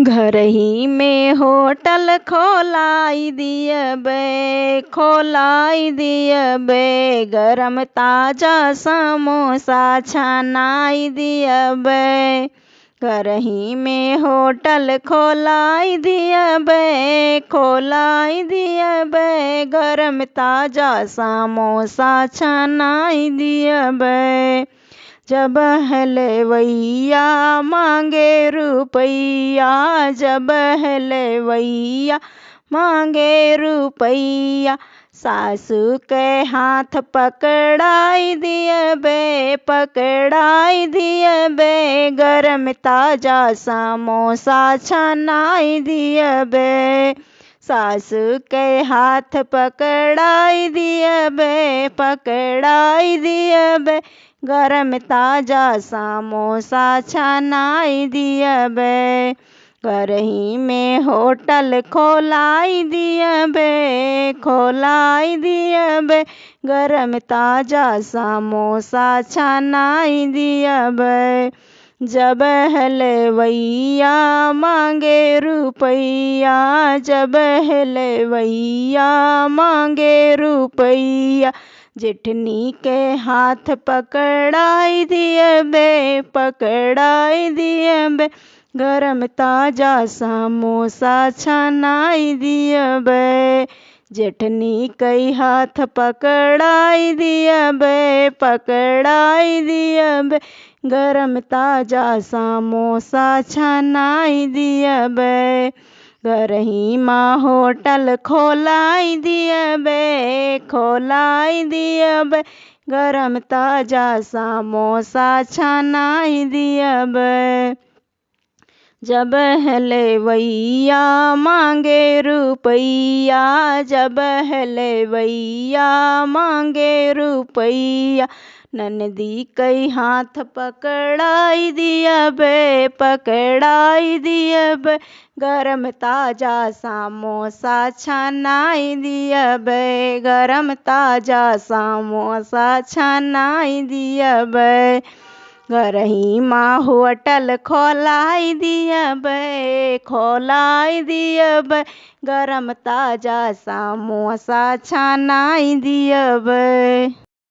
घर ही में होटल खोलाई दियबे गरम ताजा समोसा छनाई दियबे। घर ही में होटल खोलाई दियबे गरम ताजा समोसा छनाई दियबे। जब हलवैया मांगे रुपैया, जब हलवैया मांगे रुपैया, सासू के हाथ पकड़ाई दियबे गरम ताजा समोसा छनाई दियबे। सासू के हाथ पकड़ाई दियबे गरम ताजा समोसा छनाई दियबे। घर ही में होटल खोलाई दियबे गरम ताजा समोसा छनाई दियबे। जब हलवैया मांगे रुपैया, जब हलवैया मांगे रुपैया, जेठनी के हाथ पकड़ाई दियबे गरम ताजा समोसा छनाई दियबे। जेठनी के हाथ पकड़ाई दियबे गरम ताजा समोसा छनाई दियबे। घर ही माँ होटल खोलाई दियबे गरम ताजा समोसा छनाई दियबे। जब हलवैया मांगे रुपैया, जब हलवैया मांगे रुपैया, ननदी के हाथ पकड़ाई दियबे गरम ताजा समोसा छनाई दियबे गरम ताजा समोसा छनाई दियबे। घर ही माँ होटल खोलाई दियबे गरम ताजा समोसा छनाई दियबे।